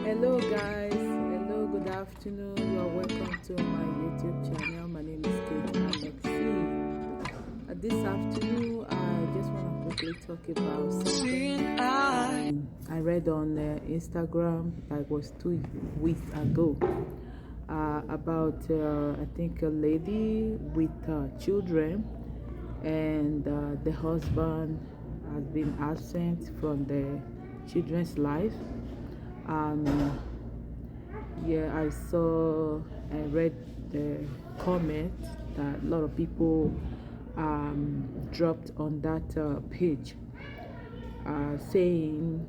Hello guys, hello, good afternoon. You are welcome to my YouTube channel. My name is Kate Alexi. This afternoon, I just want to quickly talk about something I read on Instagram that was 2 weeks ago about I think a lady with children, and the husband has been absent from the children's life. Yeah, I read the comment that a lot of people dropped on that page, saying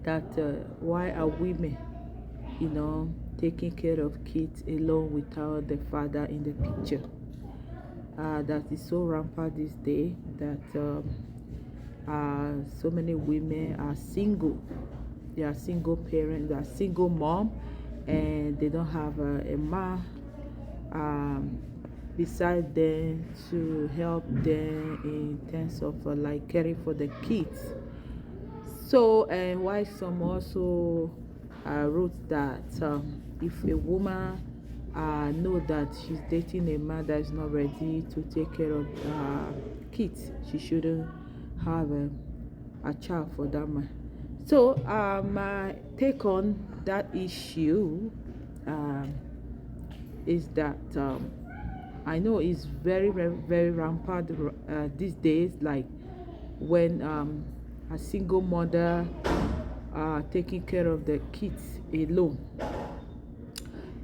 that why are women, taking care of kids alone without the father in the picture. That is so rampant this day that so many women are single. They are single parents, they are single mom, and they don't have a man beside them to help them in terms of like caring for the kids. So, and why some also wrote that if a woman know that she's dating a man that is not ready to take care of kids, she shouldn't have a child for that man. So, my take on that issue is that I know it's very, very, very rampant these days, like when a single mother taking care of the kids alone.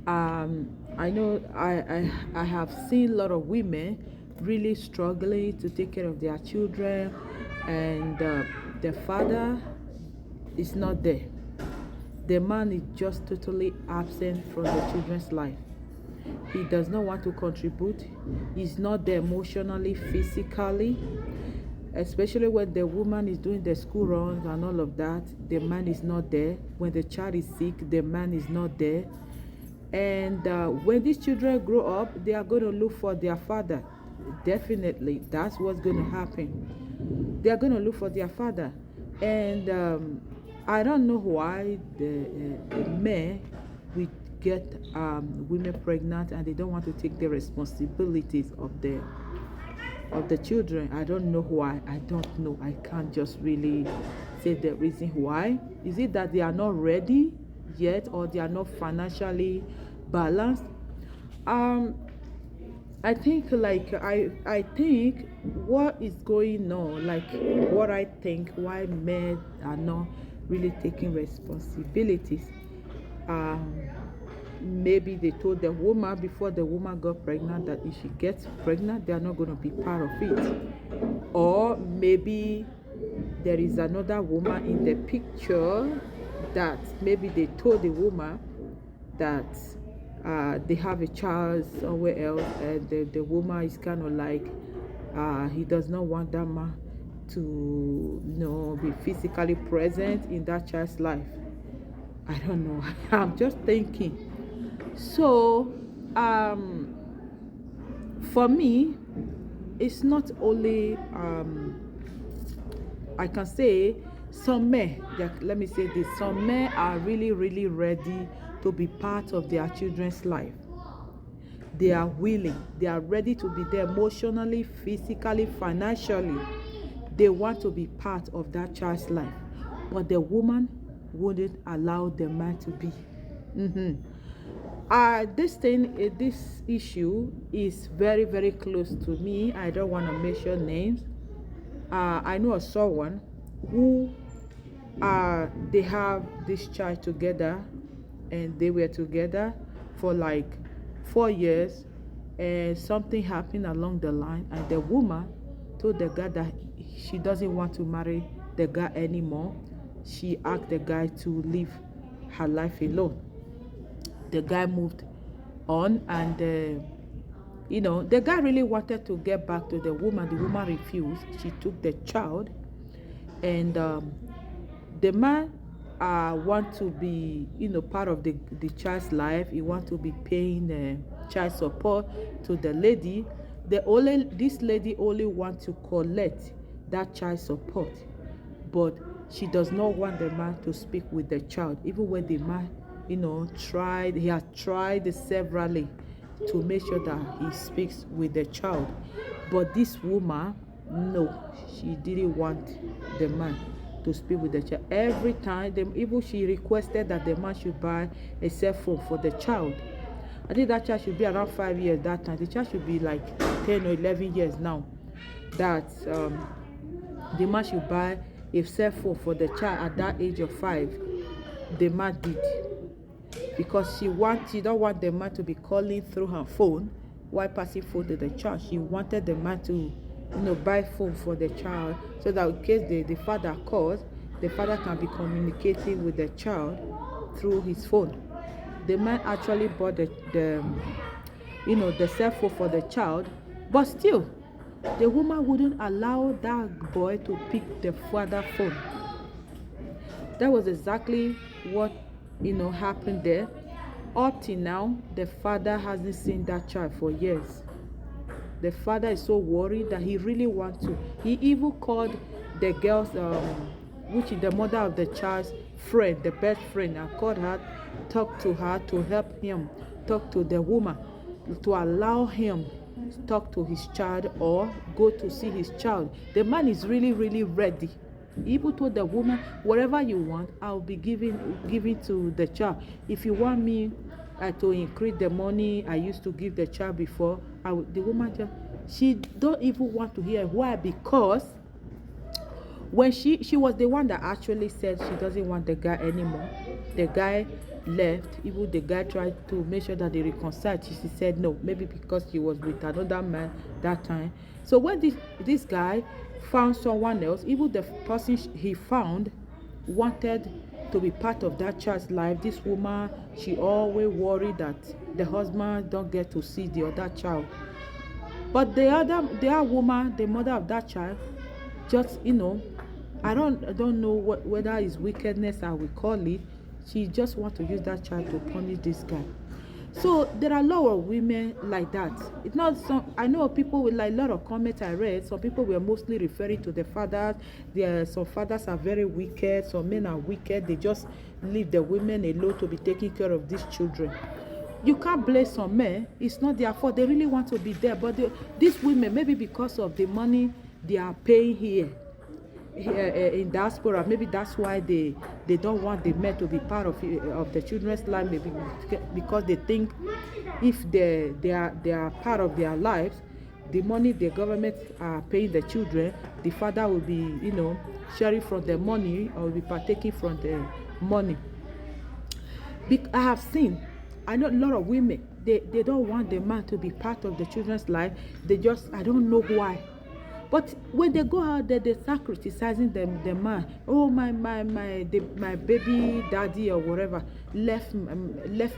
I know I have seen a lot of women really struggling to take care of their children, and the father is not there. The man is just totally absent from the children's life. He does not want to contribute. He's not there emotionally, physically, especially when the woman is doing the school runs and all of that. The man is not there. When the child is sick, the man is not there. And when these children grow up, they are going to look for their father. Definitely, that's what's going to happen. They are going to look for their father. And I don't know why the men will get women pregnant and they don't want to take the responsibilities of the children. I don't know why. I don't know. I can't just really say the reason why. Is it that they are not ready yet, or they are not financially balanced? I think I think what is going on, like what I think why men are not really taking responsibilities. Maybe they told the woman before the woman got pregnant that if she gets pregnant, they are not going to be part of it. Or maybe there is another woman in the picture that maybe they told the woman that they have a child somewhere else, and the woman is kind of like he does not want that man to be physically present in that child's life. I don't know. I'm just thinking. So for me, it's not only I can say some men, let me say this, some men are really, really ready to be part of their children's life. They are willing, they are ready to be there emotionally, physically, financially. They want to be part of that child's life, but the woman wouldn't allow the man to be. This issue is very, very close to me. I don't want to mention names. I know of someone who they have this child together, and they were together for like 4 years, and something happened along the line, and the woman told the guy that she doesn't want to marry the guy anymore. She asked the guy to leave her life alone. The guy moved on, and the guy really wanted to get back to the woman. The woman refused. She took the child, and the man want to be part of the child's life. He want to be paying child support to the lady. This lady only want to collect that child support, but she does not want the man to speak with the child, even when the man, he has tried severally to make sure that he speaks with the child. But this woman, no, she didn't want the man to speak with the child. Every time, even she requested that the man should buy a cell phone for the child. I think that child should be around 5 years that time. The child should be like 10 or 11 years now. That the man should buy a cell phone for the child at that age of 5. The man did. Because she don't want the man to be calling through her phone while passing phone to the child. She wanted the man to buy phone for the child, so that in case the father calls, the father can be communicating with the child through his phone. The man actually bought the cell phone for the child, but still the woman wouldn't allow that boy to pick the father's phone. That was exactly what happened there. Up till now, the father hasn't seen that child for years. The father is so worried that he really wants to. He even called the girl's, which is the mother of the child's friend, the best friend, and called her, talked to her to help him talk to the woman, to allow him to talk to his child or go to see his child. The man is really, really ready. He even told the woman, whatever you want, I'll be giving to the child. If you want me to increase the money I used to give the child before, the woman she don't even want to hear. Why? Because when she was the one that actually said she doesn't want the guy anymore. The guy left. Even the guy tried to make sure that they reconciled. She said no, maybe because she was with another man that time. So when this guy found someone else, even the person he found wanted to be part of that child's life. This woman, she always worried that the husband don't get to see the other child. But the other woman, the mother of that child, just I don't know whether it's wickedness I will call it. She just want to use that child to punish this guy. So there are a lot of women like that. It's not some. I know people with like a lot of comments I read. Some people were mostly referring to the fathers. Some fathers are very wicked. Some men are wicked. They just leave the women alone to be taking care of these children. You can't blame some men. It's not their fault. They really want to be there, but these women, maybe because of the money they are paying here in diaspora, maybe that's why they don't want the men to be part of the children's life, maybe because they think if they are part of their lives, the money the government are paying the children, the father will be sharing from the money or will be partaking from the money. I know a lot of women, they don't want the man to be part of the children's life. I don't know why. But when they go out there, they start criticizing the man. Oh, my baby daddy or whatever left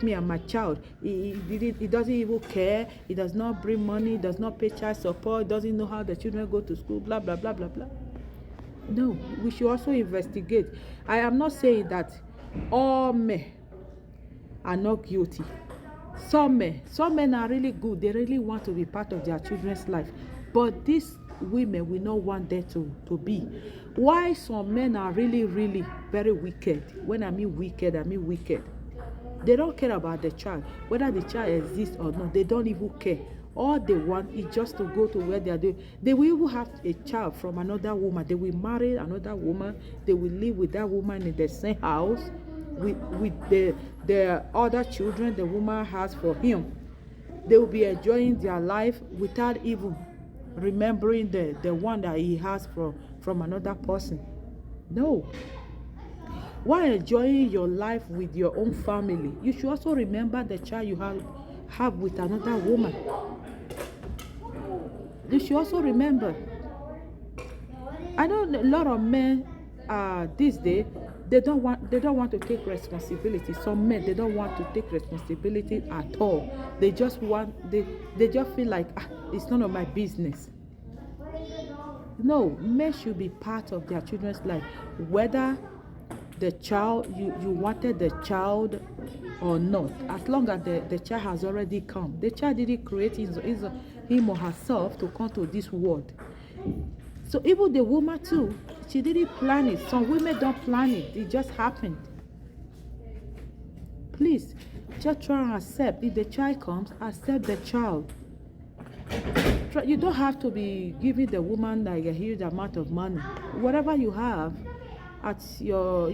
me and my child. He doesn't even care. He does not bring money. Does not pay child support. Doesn't know how the children go to school. Blah blah blah blah blah. No, we should also investigate. I am not saying that all men are not guilty. Some men are really good. They really want to be part of their children's life. But these women will not want them to be. Why some men are really, really very wicked. When I mean wicked, I mean wicked. They don't care about the child. Whether the child exists or not, they don't even care. All they want is just to go to where they are doing. They will even have a child from another woman. They will marry another woman. They will live with that woman in the same house with the other children the woman has for him. They will be enjoying their life without even remembering the one that he has from another person. No. While enjoying your life with your own family, you should also remember the child you have with another woman. You should also remember. I know a lot of men these days, they don't want to take responsibility. Some men, they don't want to take responsibility at all. They just feel like it's none of my business. No, men should be part of their children's life. Whether the child you wanted the child or not, as long as the child has already come. The child didn't create him or herself to come to this world. So even the woman too, She didn't plan it. Some women don't plan it. It just happened. Please, just try and accept. If the child comes, accept the child. You don't have to be giving the woman like a huge amount of money. Whatever you have at your,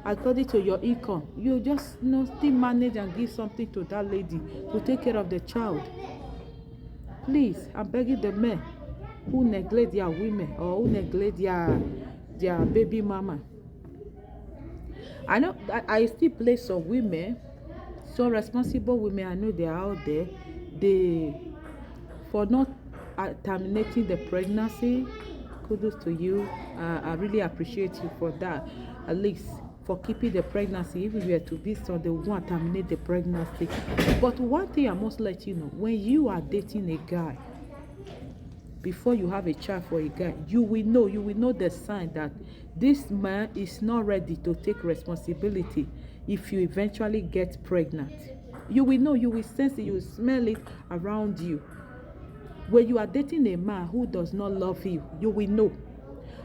according to your income, you just, still manage and give something to that lady to take care of the child. Please, I'm begging the men who neglect their women or who neglect their baby mama. I know I still play some women, some responsible women. I know they are out there. They, for not terminating the pregnancy, kudos to you. I really appreciate you for that. At least for keeping the pregnancy. If we were to be so, they want to terminate the pregnancy. But one thing I must let you know: when you are dating a guy, before you have a child for a guy, you will know the sign that this man is not ready to take responsibility. If you eventually get pregnant, you will know, you will sense it, you will smell it around you. When you are dating a man who does not love you, you will know.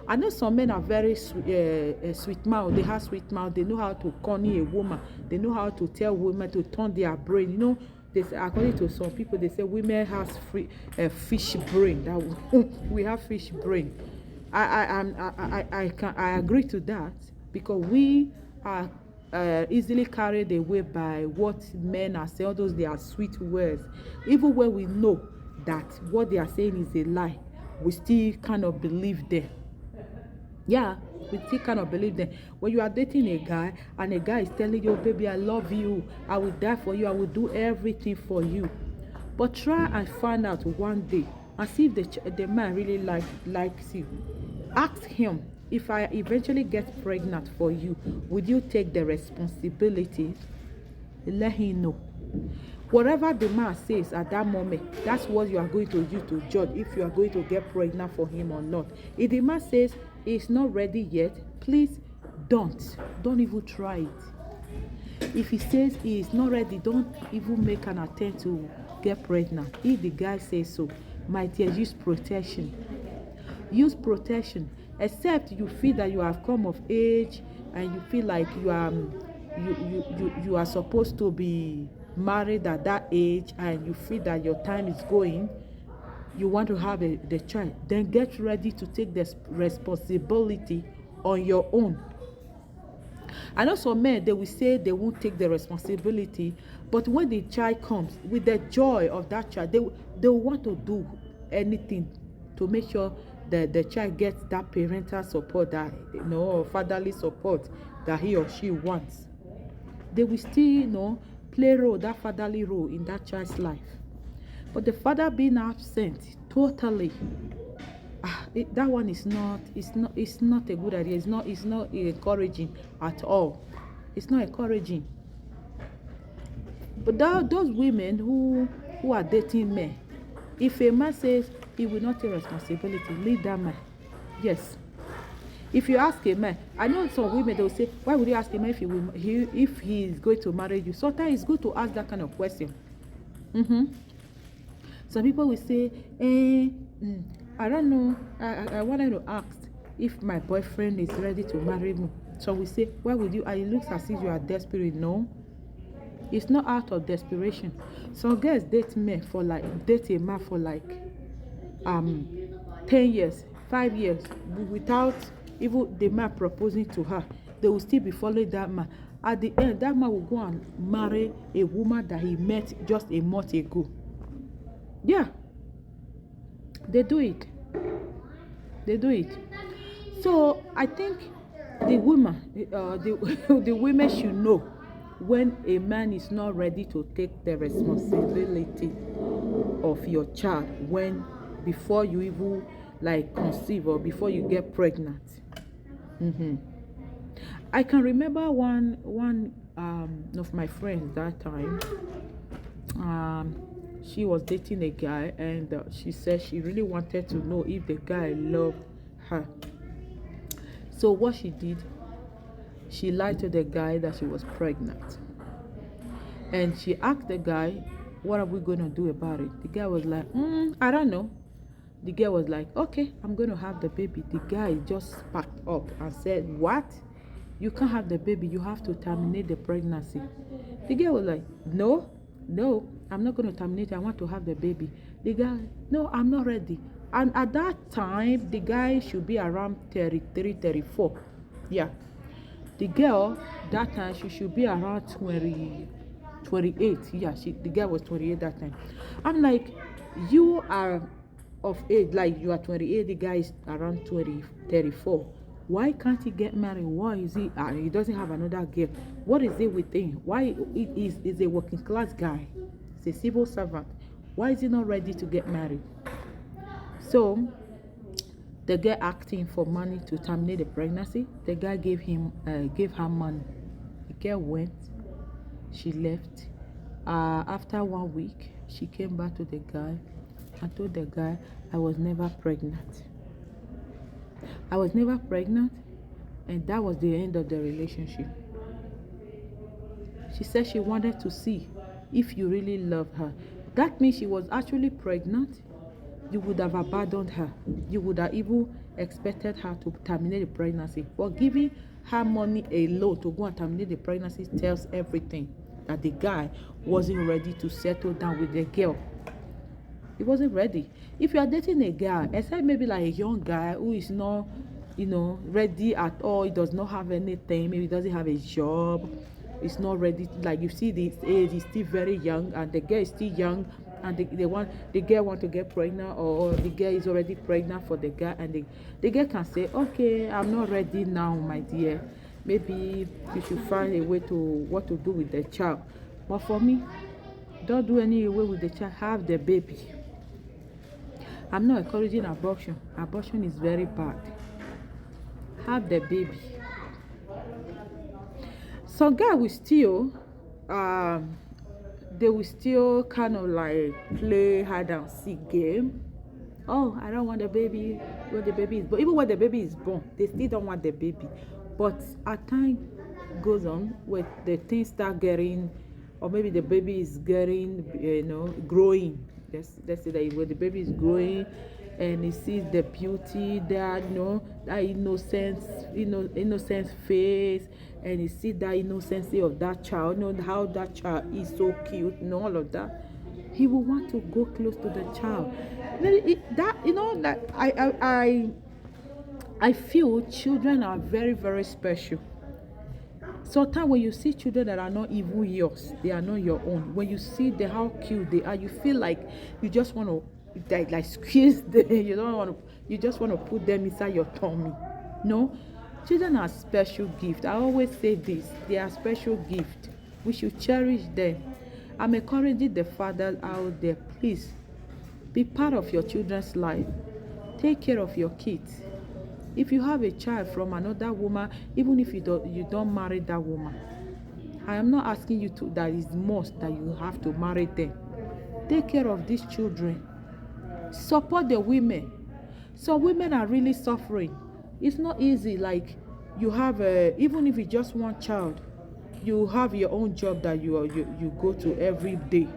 I know some men are very sweet mouth. They have sweet mouth. They know how to corner a woman. They know how to tell women to turn their brain. They say, according to some people, they say women have fish brain. That we have fish brain. I agree to that, because we are easily carried away by what men are saying. All those they are sweet words, even when we know that what they are saying is a lie, we still kind of believe them. Yeah, we still kind of believe them. When you are dating a guy and a guy is telling you, baby, I love you, I will die for you, I will do everything for you. But try and find out one day and see if the man really likes you. Ask him, if I eventually get pregnant for you, would you take the responsibility? Let him know. Whatever the man says at that moment, that's what you are going to use to judge if you are going to get pregnant for him or not. If the man says he's not ready yet, please don't even try it. If he says he is not ready, don't even make an attempt to get pregnant. If the guy says so, my dear, use protection. Use protection. Except you feel that you have come of age and you feel like you are supposed to be married at that age, and you feel that your time is going, you want to have the child, then get ready to take this responsibility on your own. I know some men, they will say they won't take the responsibility, but when the child comes, with the joy of that child, they will want to do anything to make sure that the child gets that parental support, that or fatherly support that he or she wants. They will still play that fatherly role in that child's life. But the father being absent totally, that one is not a good idea. It's not encouraging at all. It's not encouraging. But those women who are dating men, if a man says he will not take responsibility, leave that man. Yes. If you ask a man, I know some women, they will say, why would you ask a man if he is going to marry you? Sometimes it's good to ask that kind of question. Some people will say, I don't know, I wanted to ask if my boyfriend is ready to marry me. So we say, why would you? And it looks as if you are desperate. No, it's not out of desperation. Some girls date a man for like 10 years, 5 years, without even the man proposing to her. They will still be following that man. At the end, that man will go and marry a woman that he met just a month ago. Yeah, they do it. So I think the women should know when a man is not ready to take the responsibility of your child, before you even conceive or before you get pregnant. I can remember one of my friends that time. She was dating a guy, and she said she really wanted to know if the guy loved her. So what she did, she lied to the guy that she was pregnant, and she asked the guy, what are we going to do about it? The guy was like, I don't know. The girl was like, okay, I'm going to have the baby. The guy just packed up and said, what? You can't have the baby. You have to terminate the pregnancy. The girl was like, no, no, I'm not going to terminate it. I want to have the baby. The guy, no, I'm not ready. And at that time, the guy should be around 33, 34. Yeah. The girl, that time, she should be around 20, 28. Yeah, the girl was 28 that time. I'm like, you are of age, like you are 28, the guy is around 20, 34. Why can't he get married? Why is he, he doesn't have another girl? What is it with him? Why is a working class guy? He's a civil servant. Why is he not ready to get married? So, the girl asking for money to terminate the pregnancy. The guy gave her money. The girl went. She left. After 1 week, she came back to the guy and told the guy, I was never pregnant. I was never pregnant, and that was the end of the relationship. She said she wanted to see if you really love her. That means she was actually pregnant. You would have abandoned her. You would have even expected her to terminate the pregnancy. But giving her money alone to go and terminate the pregnancy tells everything, that the guy wasn't ready to settle down with the girl. He wasn't ready. If you are dating a guy, except maybe like a young guy who is not, ready at all, he does not have anything, maybe he doesn't have a job, he's not ready, like you see this age, he's still very young, and the girl is still young, and the girl want to get pregnant, or the girl is already pregnant for the guy, and the girl can say, okay, I'm not ready now, my dear. Maybe you should find a way to what to do with the child. But for me, don't do any way with the child. Have the baby. I'm not encouraging abortion. Abortion is very bad. Have the baby. Some guy will still, they will still kind of like play hide and seek game. Oh, I don't want the baby when the baby is born. Even when the baby is born, they still don't want the baby. But as time goes on, when the things start getting, or maybe the baby is getting, growing. Let's say that when the baby is growing, and he sees the beauty, that that innocent face, and he sees that innocency of that child, how that child is so cute, all of that. He will want to go close to the child. I feel children are very, very special. Sometimes when you see children that are not even yours, they are not your own. When you see how cute they are, you feel like you just want to like squeeze them. You just want to put them inside your tummy. No, children are special gift. I always say this: they are special gift. We should cherish them. I'm encouraging the fathers out there. Please be part of your children's life. Take care of your kids. If you have a child from another woman, even if you don't marry that woman, I am not asking you to, that is must that you have to marry them. Take care of these children. Support the women. Some women are really suffering. It's not easy. Like you have even if you just one child, you have your own job that you go to every day.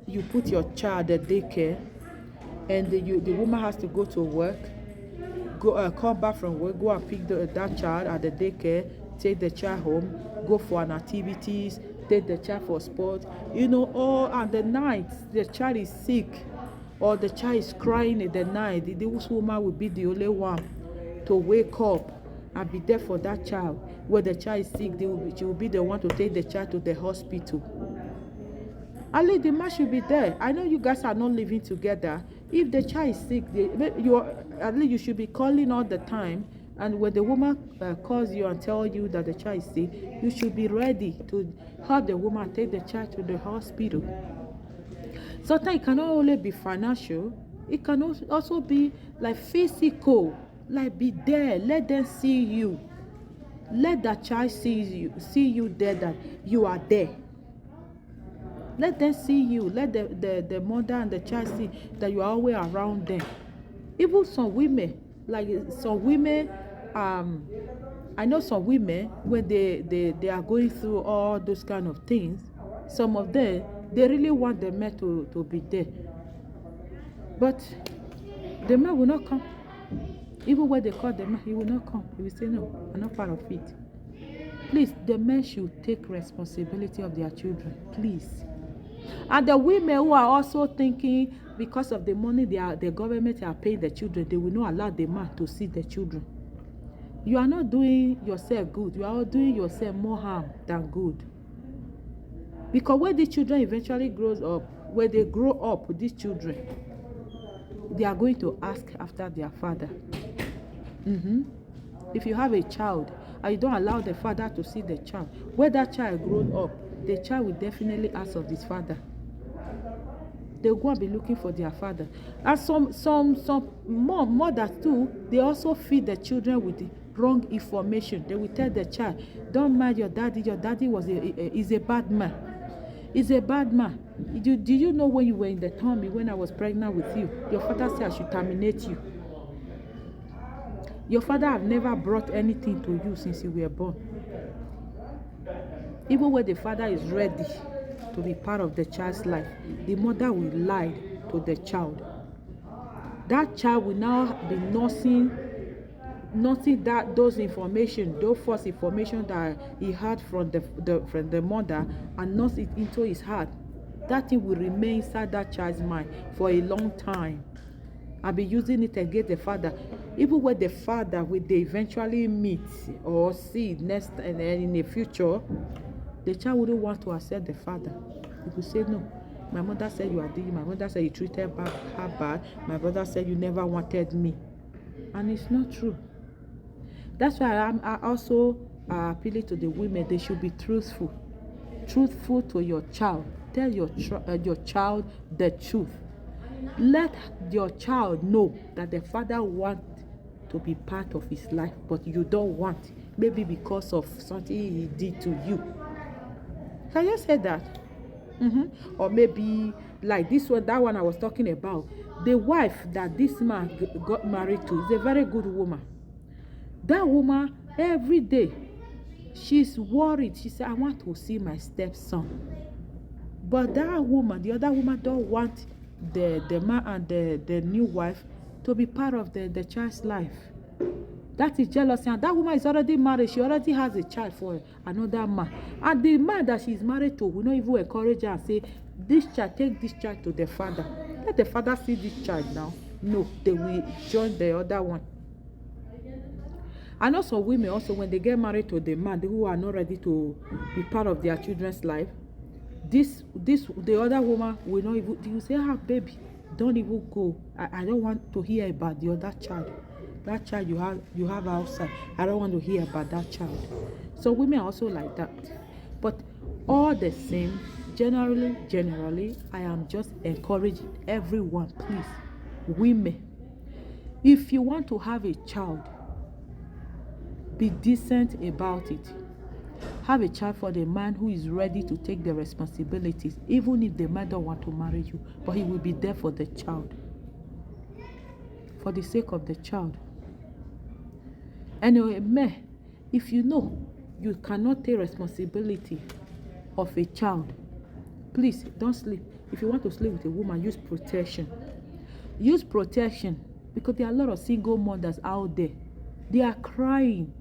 You put your child at daycare, and the woman has to go to work. Come back from work, go and pick that child at the daycare, take the child home, go for an activities, take the child for sport, or at the night the child is sick or the child is crying in the night. This woman will be the only one to wake up and be there for that child. When the child is sick, she will be the one to take the child to the hospital. At least the man should be there. I know you guys are not living together. If the child is sick, at least you should be calling all the time. And when the woman calls you and tells you that the child is sick, you should be ready to help the woman take the child to the hospital. Sometimes it cannot only be financial. It can also be like physical. Like be there. Let them see you. Let that child see you there, that you are there. Let them see you. Let the mother and the child see that you are always around them. Even some women, I know some women, when they are going through all those kind of things, some of them, they really want the men to be there. But The man will not come. Even when they call the man, he will not come. He will say, no, I'm not part of it. Please, the men should take responsibility of their children. Please. And the women who are also thinking because of the money the government are paying the children, they will not allow the man to see the children. You are not doing yourself good. You are doing yourself more harm than good. Because when the children eventually grows up, when they grow up with these children, they are going to ask after their father. If you have a child and you don't allow the father to see the child, when that child grows up, the child will definitely ask of his father. They'll go and be looking for their father. And some mothers too, they also feed the children with the wrong information. They will tell the child, don't mind your daddy. Your daddy is a bad man. He's a bad man. Did you know when you were in the tummy, when I was pregnant with you, your father said I should terminate you. Your father have never brought anything to you since you were born. Even when the father is ready to be part of the child's life, the mother will lie to the child. That child will now be nursing those false information that he had from the mother, and nurse it into his heart. That thing will remain inside that child's mind for a long time. I'll be using it against the father. Even when the father will they eventually meet or see next and in the future, the child wouldn't want to accept the father. He will say, no, my mother said you are doing, my mother said you treated her bad, my brother said you never wanted me. And it's not true. That's why I also appealing to the women. They should be truthful to your child. Tell your child the truth. Let your child know that the father wants to be part of his life, but you don't want, maybe because of something he did to you. Can you say that? Or maybe like that one I was talking about. The wife that this man got married to is a very good woman. That woman, every day, she's worried. She said, I want to see my stepson. But that woman, the other woman, don't want the man and the new wife to be part of the child's life. That is jealousy. And that woman is already married. She already has a child for another man. And the man that she's married to will not even encourage her and say, take this child to the father. Let the father see this child now. No, they will join the other one. And also women, also when they get married to the man who are not ready to be part of their children's life, the other woman will not even, you say, baby, don't even go. I don't want to hear about the other child. That child you have outside, I don't want to hear about that child. So women are also like that. But all the same, generally, I am just encouraging everyone, please, women, if you want to have a child, be decent about it. Have a child for the man who is ready to take the responsibilities, even if the man don't want to marry you, but he will be there for the child, for the sake of the child. Anyway, man, if you know you cannot take responsibility of a child, please don't sleep. If you want to sleep with a woman, use protection. Use protection, because there are a lot of single mothers out there. They are crying.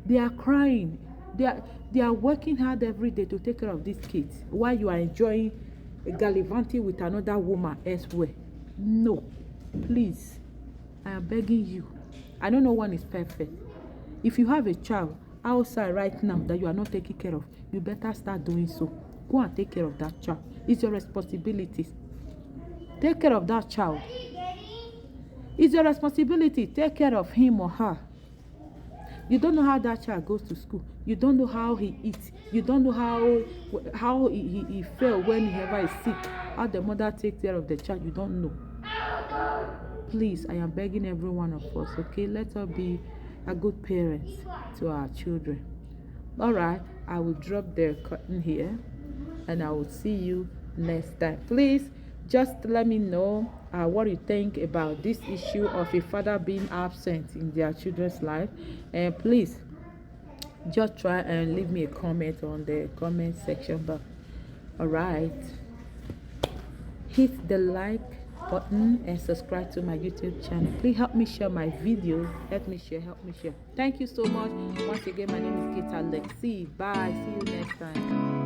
They are working hard every day to take care of these kids while you are enjoying gallivanting with another woman elsewhere. No, please, I am begging you. I know no one is perfect. If you have a child outside right now that you are not taking care of, you better start doing so. Go and take care of that child. It's your responsibility. Take care of that child. It's your responsibility. Take care of him or her. You don't know how that child goes to school. You don't know how he eats. You don't know how he felt whenever he's sick. How the mother takes care of the child. You don't know. Please, I am begging every one of us, okay? Let us be a good parents to our children. All right, I will drop the curtain here, and I will see you next time. Please, just let me know what you think about this issue of a father being absent in their children's life. And please, just try and leave me a comment on the comment section. But all right, hit the like button and subscribe to my YouTube channel. Please help me share my videos. Help me share. Thank you so much. Once again, my name is Kate Alexi. Bye. See you next time.